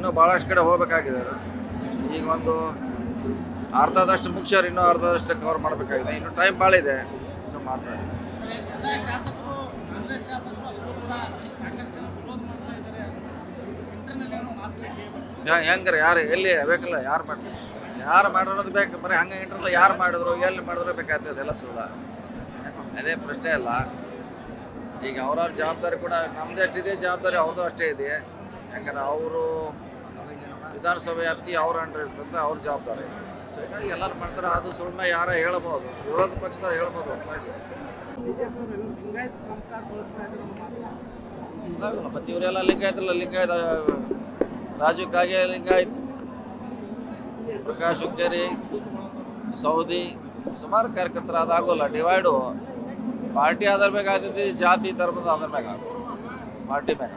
ಇನ್ನೂ ಭಾಳಷ್ಟು ಕಡೆ ಹೋಗಬೇಕಾಗಿದೆ. ಈಗ ಒಂದು ಅರ್ಧದಷ್ಟು ಮುಗಿಸ್ಯಾರ, ಇನ್ನೂ ಅರ್ಧದಷ್ಟು ಕವರ್ ಮಾಡಬೇಕಾಗಿದೆ. ಇನ್ನು ಟೈಮ್ ಭಾಳ ಇದೆ, ಇನ್ನೂ ಮಾಡ್ತಾರೆ. ಹೆಂಗ್ರಿ ಯಾರು ಎಲ್ಲಿ ಬೇಕಲ್ಲ, ಯಾರು ಮಾಡ್ತಾರೆ, ಯಾರು ಮಾಡೋದು ಬೇಕು. ಬರೀ ಹಂಗೆ ಇಂಟ್ರಲ್ಲ ಯಾರು ಮಾಡಿದ್ರು ಎಲ್ಲಿ ಮಾಡಿದ್ರು ಬೇಕಾಗ್ತದೆ, ಎಲ್ಲ ಸುಳ್ಳ. ಅದೇ ಪ್ರಶ್ನೆ ಅಲ್ಲ. ಈಗ ಅವ್ರವ್ರ ಜವಾಬ್ದಾರಿ ಕೂಡ ನಮ್ಮದೇ ಅಷ್ಟಿದೆ, ಜವಾಬ್ದಾರಿ ಅವ್ರದ್ದು ಅಷ್ಟೇ ಇದೆ. ಯಾಕಂದ್ರೆ ಅವರು ವಿಧಾನಸಭೆ ವ್ಯಾಪ್ತಿ ಅವ್ರ ಅಂಡರ್ ಇರ್ತಂದ್ರೆ ಅವ್ರ ಜವಾಬ್ದಾರಿ. ಸೊ ಹೀಗಾಗಿ ಎಲ್ಲರೂ ಮಾಡ್ತಾರೆ. ಅದು ಸುಮ್ಮನೆ ಯಾರ ಹೇಳ್ಬೋದು, ವಿರೋಧ ಪಕ್ಷದವ್ರು ಹೇಳ್ಬೋದು. ಮತ್ತು ಇವರೆಲ್ಲ ಲಿಂಗಾಯತಲ್ಲ, ಲಿಂಗಾಯತ ರಾಜು ಕಾಗೆ ಲಿಂಗಾಯತ್, ಪ್ರಕಾಶ್ ಹುಕ್ಕೇರಿ, ಸೌದಿ, ಸುಮಾರು ಕಾರ್ಯಕರ್ತರು. ಅದಾಗೋಲ್ಲ, ಡಿವೈಡು ಪಾರ್ಟಿ ಆಧಾರ ಮ್ಯಾಗ ಆಗ್ತೈತಿ, ಜಾತಿ ಧರ್ಮದ ಆಧಾರ ಮ್ಯಾಗ ಪಾರ್ಟಿ ಮ್ಯಾಗ.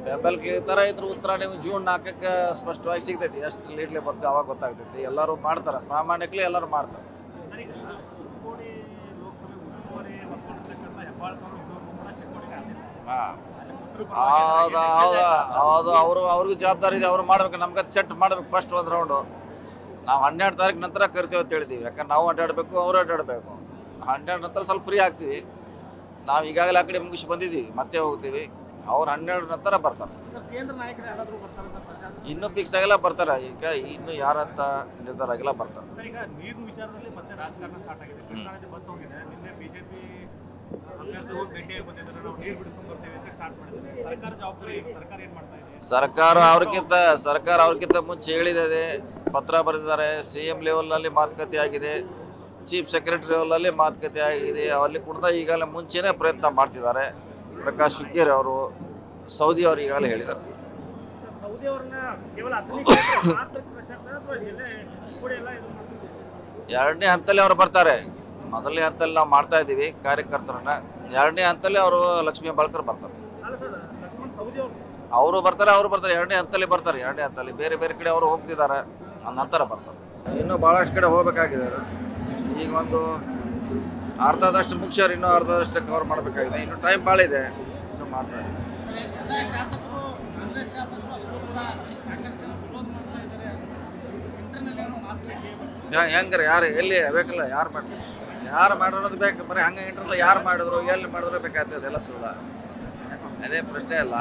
ಬೆಂಬಲಕ್ಕೆ ಥರ ಇದ್ರ ಉತ್ತರ ನೀವು ಜೂನ್ 4ಕ್ಕೆ ಸ್ಪಷ್ಟವಾಗಿ ಸಿಗ್ತೈತಿ. ಎಷ್ಟು ಲೀಡ್ಲಿ ಬರ್ತದೆ ಅವಾಗ ಗೊತ್ತಾಗ್ತೈತಿ. ಎಲ್ಲರೂ ಮಾಡ್ತಾರೆ, ಪ್ರಾಮಾಣಿಕಲಿ ಎಲ್ಲರೂ ಮಾಡ್ತಾರೆ. ಹಾಂ, ಹೌದು ಹೌದು ಹೌದು. ಅವ್ರಿಗೂ ಜವಾಬ್ದಾರಿ ಇದೆ, ಅವ್ರು ಮಾಡ್ಬೇಕು. ನಮ್ಗೆ ಅದು ಸೆಟ್ ಮಾಡ್ಬೇಕು. ಫಸ್ಟ್ ಒಂದು ರೌಂಡು ನಾವು 12 ತಾರೀಕು ನಂತರ ಕರಿತೀವಿ ಅಂತ ಹೇಳಿದ್ದೀವಿ. ಯಾಕಂದ್ರೆ ನಾವು ಅಡ್ಡಾಡಬೇಕು, ಅವರು ಅಡ್ಡಾಡಬೇಕು. 12 ನಂತರ ಸ್ವಲ್ಪ ಫ್ರೀ ಆಗ್ತೀವಿ. ನಾವು ಈಗಾಗಲೇ ಆ ಕಡೆ ಮುಗಿಸಿ ಬಂದಿದ್ದೀವಿ, ಮತ್ತೆ ಹೋಗ್ತೀವಿ. ಅವ್ರು 12 ನಂತರ ಬರ್ತಾರೆ. ಇನ್ನೂ ಫಿಕ್ಸ್ ಆಗಿಲ್ಲ, ಬರ್ತಾರೆ. ಈಗ ಇನ್ನು ಯಾರಂತ ನಿರ್ಧಾರ ಆಗಿಲ್ಲ, ಬರ್ತಾರೆ. ಸರ್ಕಾರ ಅವ್ರಿಗಿಂತ ಮುಂಚೆ ಹೇಳಿದೆ, ಪತ್ರ ಬರೆದಿದ್ದಾರೆ. CM ಲೆವೆಲ್ನಲ್ಲಿ ಮಾತುಕತೆ ಆಗಿದೆ, ಚೀಫ್ ಸೆಕ್ರೆಟರಿ ಲೆವೆಲಲ್ಲಿ ಮಾತುಕತೆ ಆಗಿದೆ. ಅಲ್ಲಿ ಕೂಡ ಈಗಾಗಲೇ ಮುಂಚೆನೇ ಪ್ರಯತ್ನ ಮಾಡ್ತಿದ್ದಾರೆ. ಪ್ರಕಾಶ್ ಹುಕ್ಕೇರಿ ಅವರು, ಸೌದಿ ಅವರು ಈಗಾಗಲೇ ಹೇಳಿದ್ದಾರೆ. ಎರಡನೇ ಹಂತದಲ್ಲಿ ಅವರು ಬರ್ತಾರೆ. ಮೊದಲನೇ ಹಂತದಲ್ಲಿ ನಾವು ಮಾಡ್ತಾ ಇದ್ದೀವಿ ಕಾರ್ಯಕರ್ತರನ್ನ. ಎರಡನೇ ಹಂತದಲ್ಲಿ ಅವರು ಲಕ್ಷ್ಮೀ ಹೆಬ್ಬಾಳ್ಕರ್ ಬರ್ತಾರೆ. ಅವರು ಬರ್ತಾರೆ. ಎರಡನೇ ಹಂತದಲ್ಲಿ ಬರ್ತಾರೆ. ಎರಡನೇ ಹಂತದಲ್ಲಿ ಬೇರೆ ಬೇರೆ ಕಡೆ ಅವರು ಹೋಗ್ತಿದ್ದಾರೆ, ನಂತರ ಬರ್ತಾರೆ. ಇನ್ನೂ ಭಾಳಷ್ಟು ಕಡೆ ಹೋಗಬೇಕಾಗಿದೆ. ಈಗ ಒಂದು ಅರ್ಧದಷ್ಟು ಮುಗಿಸ್ಯಾರ, ಇನ್ನೂ ಅರ್ಧದಷ್ಟು ಕವರ್ ಮಾಡಬೇಕಾಗಿದೆ. ಇನ್ನು ಟೈಮ್ ಭಾಳ ಇದೆ, ಇನ್ನೂ ಮಾಡ್ತಾರೆ. ಹೆಂಗ್ರಿ ಯಾರು ಎಲ್ಲಿ ಬೇಕಲ್ಲ, ಯಾರು ಮಾಡ್ತಾರೆ, ಯಾರು ಮಾಡೋದು ಬೇಕು. ಬರೀ ಹಂಗೆ ಇಂಟ್ರಲ್ಲ ಯಾರು ಮಾಡಿದ್ರು ಎಲ್ಲಿ ಮಾಡಿದ್ರು ಬೇಕಾಗ್ತದೆ, ಎಲ್ಲ ಸುಳ್ಳ. ಅದೇ ಪ್ರಶ್ನೆ ಅಲ್ಲ.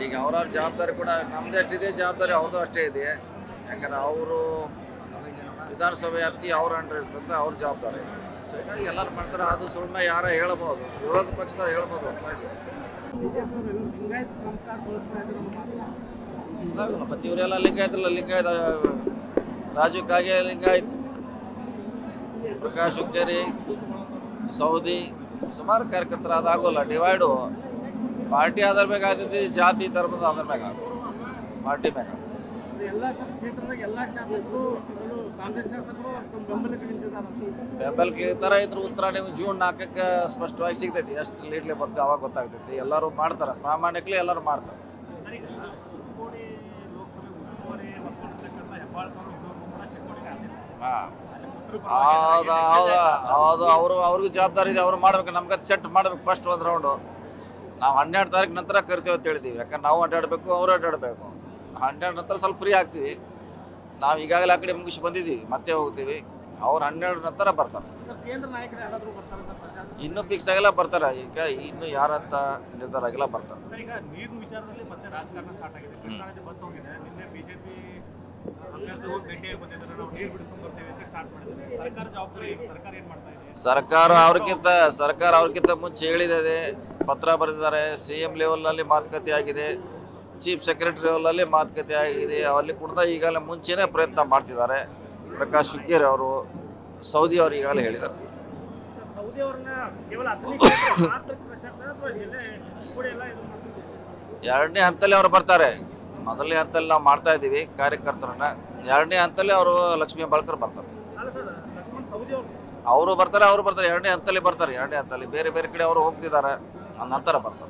ಈಗ ಅವ್ರವ್ರ ಜವಾಬ್ದಾರಿ ಕೂಡ ನಮ್ಮದೇ ಅಷ್ಟಿದೆ, ಜವಾಬ್ದಾರಿ ಅವ್ರದ್ದು ಅಷ್ಟೇ ಇದೆ. ಯಾಕಂದ್ರೆ ಅವರು ವಿಧಾನಸಭೆ ವ್ಯಾಪ್ತಿ ಅವ್ರ ಅಂಡರ್ ಇರ್ತಂದ್ರೆ ಅವ್ರ ಜವಾಬ್ದಾರಿ. ಸೊ ಹೀಗಾಗಿ ಎಲ್ಲರೂ ಮಾಡ್ತಾರೆ. ಅದು ಸುಮ್ಮನೆ ಯಾರ ಹೇಳ್ಬೋದು, ವಿರೋಧ ಪಕ್ಷದವ್ರು ಹೇಳ್ಬೋದು. ಮತ್ತು ಇವರೆಲ್ಲ ಲಿಂಗಾಯತಲ್ಲ, ಲಿಂಗಾಯತ ರಾಜು ಕಾಗೆ ಲಿಂಗಾಯತ್, ಪ್ರಕಾಶ್ ಹುಕ್ಕೇರಿ, ಸೌದಿ, ಸುಮಾರು ಕಾರ್ಯಕರ್ತರು. ಅದಾಗೋಲ್ಲ, ಡಿವೈಡು ಪಾರ್ಟಿ ಆಧಾರ ಮ್ಯಾಗ ಆಗ್ತೈತಿ, ಜಾತಿ ಧರ್ಮದ ಆಧಾರ ಮ್ಯಾಗ ಪಾರ್ಟಿ ಮ್ಯಾಗ. ಬೆಂಬಲಕ್ಕೆ ಥರ ಇದ್ರ ಉತ್ತರ ನೀವು ಜೂನ್ 4ಕ್ಕೆ ಸ್ಪಷ್ಟವಾಗಿ ಸಿಗ್ತೈತಿ. ಎಷ್ಟು ಲೀಡ್ಲಿ ಬರ್ತದೆ ಅವಾಗ ಗೊತ್ತಾಗ್ತೈತಿ. ಎಲ್ಲರೂ ಮಾಡ್ತಾರೆ, ಪ್ರಾಮಾಣಿಕಲಿ ಎಲ್ಲರೂ ಮಾಡ್ತಾರೆ. ಹಾಂ, ಹೌದು ಹೌದು ಹೌದು. ಅವ್ರಿಗೂ ಜವಾಬ್ದಾರಿ ಇದೆ, ಅವ್ರು ಮಾಡ್ಬೇಕು. ನಮ್ಗೆ ಅದು ಸೆಟ್ ಮಾಡ್ಬೇಕು. ಫಸ್ಟ್ ಒಂದು ರೌಂಡು ನಾವು 12 ತಾರೀಕು ನಂತರ ಕರಿತೀವಿ ಅಂತ ಹೇಳಿದ್ದೀವಿ. ಯಾಕಂದ್ರೆ ನಾವು ಅಡ್ಡಾಡಬೇಕು, ಅವರು ಅಡ್ಡಾಡಬೇಕು. 12 ನಂತರ ಸ್ವಲ್ಪ ಫ್ರೀ ಆಗ್ತೀವಿ. ನಾವು ಈಗಾಗಲೇ ಆ ಕಡೆ ಮುಗಿಸಿ ಬಂದಿದ್ದೀವಿ, ಮತ್ತೆ ಹೋಗ್ತೀವಿ. ಅವ್ರು 12 ನಂತರ ಬರ್ತಾರೆ. ಇನ್ನೂ ಫಿಕ್ಸ್ ಆಗಿಲ್ಲ, ಬರ್ತಾರೆ. ಈಗ ಇನ್ನು ಯಾರಂತ ನಿರ್ಧಾರ ಆಗಿಲ್ಲ, ಬರ್ತಾರೆ. ಸರ್ಕಾರ ಅವ್ರಿಗಿಂತ ಮುಂಚೆ ಹೇಳಿದೆ, ಪತ್ರ ಬರೆದಿದ್ದಾರೆ. CM ಲೆವೆಲ್ನಲ್ಲಿ ಮಾತುಕತೆ ಆಗಿದೆ, ಚೀಫ್ ಸೆಕ್ರೆಟರಿ ಲೆವೆಲಲ್ಲಿ ಮಾತುಕತೆ ಆಗಿದೆ. ಅಲ್ಲಿ ಕೂಡ ಈಗಾಗಲೇ ಮುಂಚೆನೇ ಪ್ರಯತ್ನ ಮಾಡ್ತಿದ್ದಾರೆ. ಪ್ರಕಾಶ್ ಹುಕ್ಕೇರಿ ಅವರು, ಸೌದಿ ಅವರು ಈಗಾಗಲೇ ಹೇಳಿದ್ದಾರೆ. ಎರಡನೇ ಹಂತದಲ್ಲಿ ಅವರು ಬರ್ತಾರೆ. ಮೊದಲನೇ ಹಂತದಲ್ಲಿ ನಾವು ಮಾಡ್ತಾ ಇದ್ದೀವಿ ಕಾರ್ಯಕರ್ತರನ್ನ. ಎರಡನೇ ಹಂತದಲ್ಲಿ ಅವರು ಲಕ್ಷ್ಮೀ ಹೆಬ್ಬಾಳ್ಕರ್ ಬರ್ತಾರೆ. ಅವರು ಬರ್ತಾರೆ. ಎರಡನೇ ಹಂತದಲ್ಲಿ ಬರ್ತಾರೆ. ಎರಡನೇ ಹಂತದಲ್ಲಿ ಬೇರೆ ಬೇರೆ ಕಡೆ ಅವರು ಹೋಗ್ತಿದ್ದಾರೆ, ನಂತರ ಬರ್ತಾರೆ.